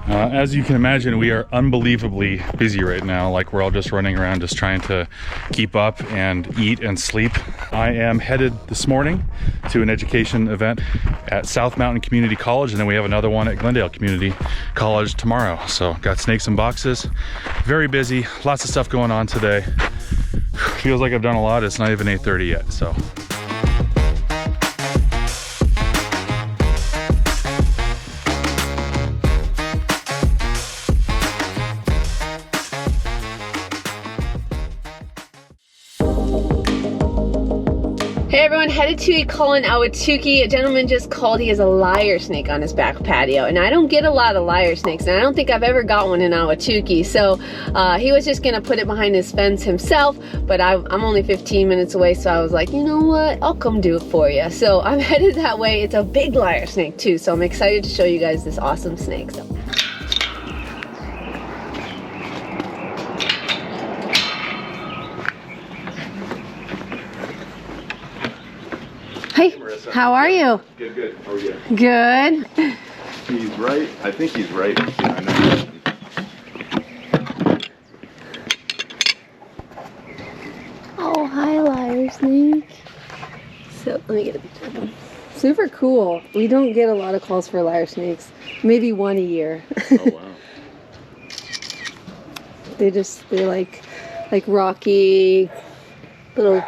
As you can imagine, we are unbelievably busy right now. Like, we're all just running around just trying to keep up and eat and sleep. I am headed this morning to an education event at South Mountain Community College, and then we have another one at Glendale Community College tomorrow. So got snakes and boxes. Very busy, lots of stuff going on today. Feels like I've done a lot. It's not even 8:30 yet, so. Hey everyone, headed to a call in Ahwatukee. A gentleman just called. He has a lyre snake on his back patio, and I don't get a lot of lyre snakes, and I don't think I've ever got one in Ahwatukee. So he was just gonna put it behind his fence himself, but I'm only 15 minutes away, so I was like, you know what, I'll come do it for you. So I'm headed that way. It's a big lyre snake too, so I'm excited to show you guys this awesome snake. So. Hey, Marissa. how are you? Good, good. How are you? Good. He's right. I think he's right. Yeah, I know. Oh, hi, lyre snake. So, let me get a picture of him. Super cool. We don't get a lot of calls for lyre snakes. Maybe one a year. Oh, wow. They're like rocky little.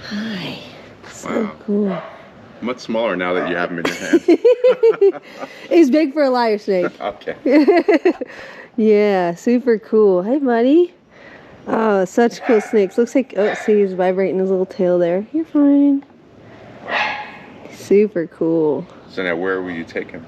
Hi. So Wow. cool. Much smaller now that you have him in your hand. He's big for a lyre snake. Okay. Yeah, super cool. Hey, buddy. Oh, such cool snakes. Looks like, oh, see, he's vibrating his little tail there. You're fine. Super cool. So now where will you take him?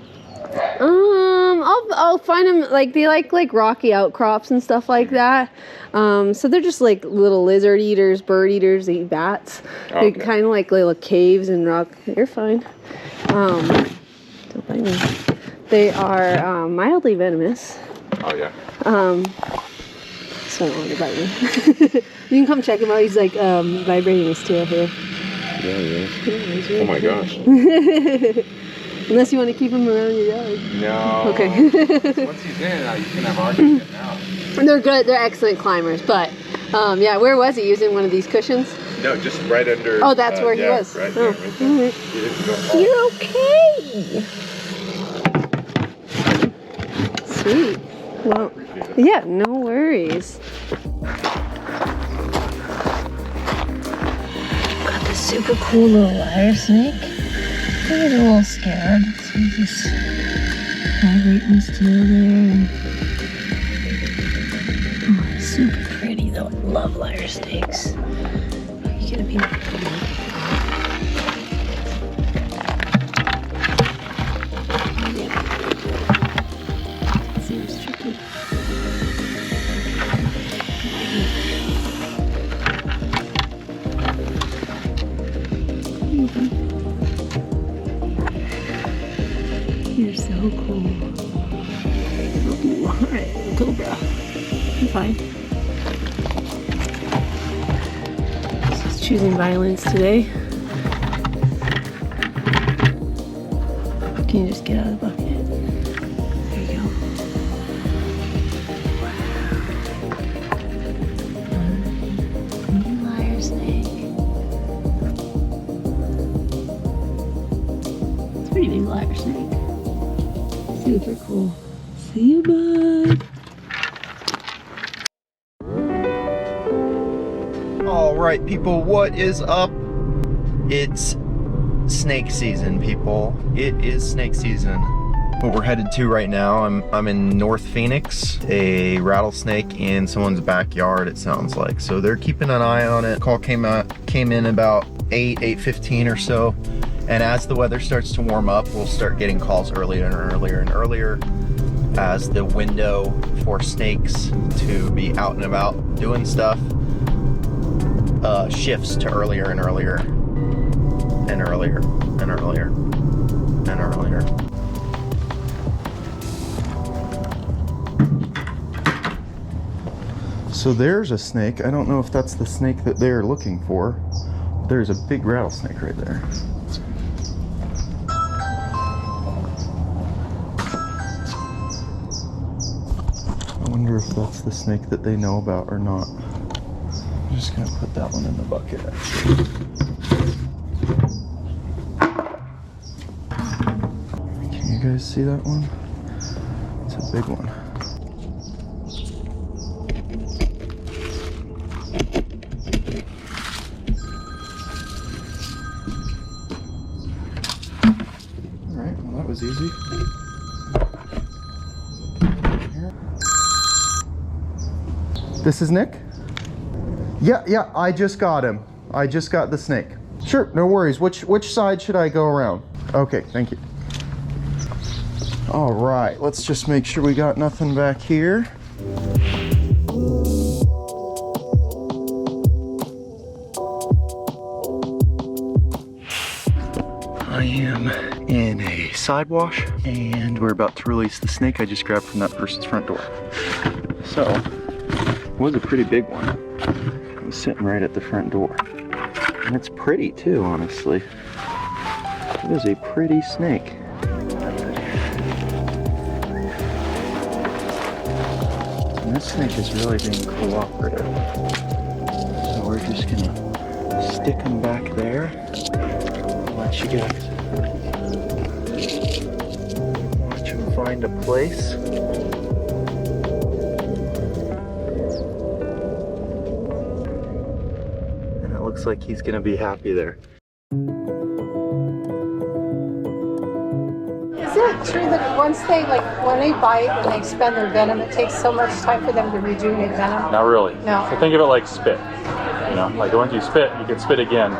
I'll find them, like, they like rocky outcrops and stuff like that. So they're just like little lizard eaters, bird eaters, they eat bats. Okay. They're kind of like little caves and rock. You're fine. Don't bite me. They are mildly venomous. Oh, yeah. So I don't want to bite me. You can come check him out. He's like vibrating his tail here. Yeah, yeah. Yeah, really Oh, my cool. gosh. Unless you want to keep him around your yard. No. Okay. Once he's in, you can have argument now. They're good. They're excellent climbers. But yeah, where was he? Using one of these cushions? No, just right under. Oh, that's where he yeah, was. Right Oh, there, right there. all right. He didn't go far. You're okay. Sweet. Well, yeah, no worries. Got this super cool little lyre snake. He's a little scared, so he's just vibrating his tail there. Oh, he's super pretty though. I love lyre snakes. Are you gonna be seems tricky. You're so cool. Ooh, alright, Cobra. I'm fine. Just choosing violence today. Can you just get out of the bucket? There you go. Wow. Lyre snake. It's a pretty big lyre snake. Super cool. See you, bud. All right, people, what is up? It's snake season, people. It is snake season. What we're headed to right now, I'm in North Phoenix, a rattlesnake in someone's backyard, it sounds like. So they're keeping an eye on it. Call came in about 8:15 or so. And as the weather starts to warm up, we'll start getting calls earlier and earlier and earlier as the window for snakes to be out and about doing stuff shifts to earlier and earlier and earlier and earlier and earlier. So there's a snake. I don't know if that's the snake that they're looking for. There's a big rattlesnake right there. if that's the snake that they know about or not. I'm just gonna put that one in the bucket, actually. Can you guys see that one? It's a big one. All right, well, that was easy. This is Nick? Yeah, I just got him. I just got the snake. Sure, no worries. Which side should I go around? Okay, thank you. All right, let's just make sure we got nothing back here. I am in a side wash and we're about to release the snake I just grabbed from that person's front door. So, it was a pretty big one. It was sitting right at the front door. And it's pretty too, honestly. It is a pretty snake. And this snake is really being cooperative. So we're just gonna stick him back there. Let you guys watch him find a place. And it looks like he's gonna be happy there. Is it true that once they, like, when they bite and they expend their venom, it takes so much time for them to rejuvenate venom? Not really. No. So think of it like spit. You know, like once you spit, you can spit again.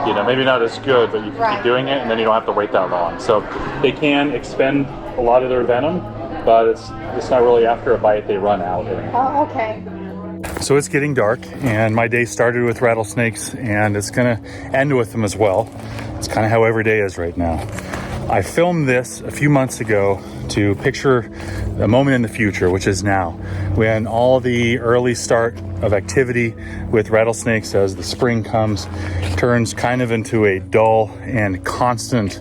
You know, maybe not as good, but you can keep doing it, and then you don't have to wait that long. So they can expend a lot of their venom, but it's not really after a bite they run out. Oh, okay. So it's getting dark, and my day started with rattlesnakes, and it's gonna end with them as well. It's kind of how every day is right now. I filmed this a few months ago to picture a moment in the future, which is now, when all the early start of activity with rattlesnakes as the spring comes turns kind of into a dull and constant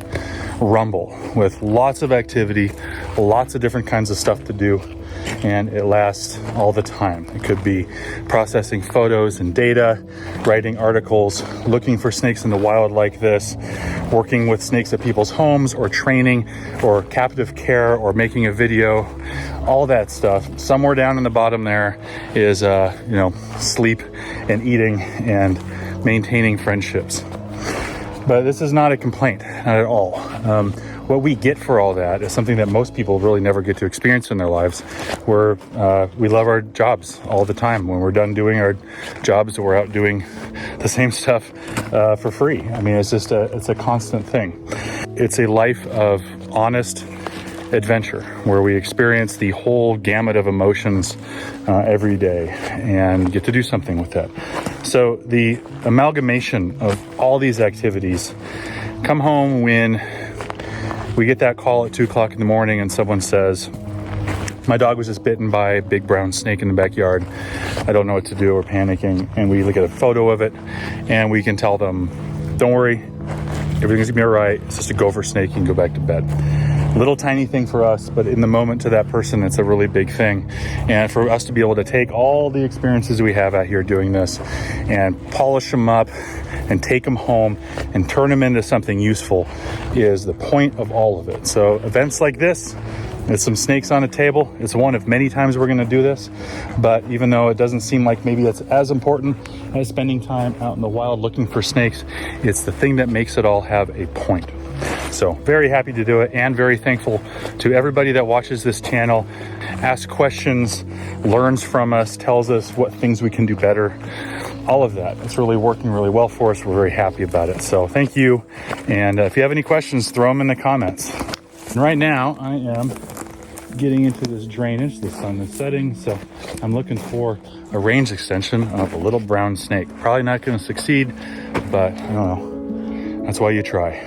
rumble with lots of activity, lots of different kinds of stuff to do, and it lasts all the time. It could be processing photos and data, writing articles, looking for snakes in the wild like this, working with snakes at people's homes, or training, or captive care, or making a video, all that stuff. Somewhere down in the bottom there is, sleep and eating and maintaining friendships. But this is not a complaint, not at all. What we get for all that is something that most people really never get to experience in their lives, where we love our jobs all the time. When we're done doing our jobs, we're out doing the same stuff for free. I mean, it's a constant thing. It's a life of honest adventure where we experience the whole gamut of emotions every day and get to do something with that. So the amalgamation of all these activities come home when we get that call at 2 o'clock in the morning and someone says, my dog was just bitten by a big brown snake in the backyard. I don't know what to do. We're panicking. And we look at a photo of it and we can tell them, don't worry, everything's gonna be all right. It's just a gopher snake. You can go back to bed. Little tiny thing for us, but in the moment to that person, it's a really big thing. And for us to be able to take all the experiences we have out here doing this and polish them up and take them home and turn them into something useful is the point of all of it. So events like this, it's some snakes on a table. It's one of many times we're gonna do this, but even though it doesn't seem like maybe it's as important as spending time out in the wild looking for snakes, it's the thing that makes it all have a point. So very happy to do it, and very thankful to everybody that watches this channel, asks questions, learns from us, tells us what things we can do better. All of that. It's really working really well for us. We're very happy about it. So thank you. And if you have any questions, throw them in the comments. And right now I am getting into this drainage. The sun is setting, so I'm looking for a range extension of a little brown snake. Probably not going to succeed, but I don't know. That's why you try.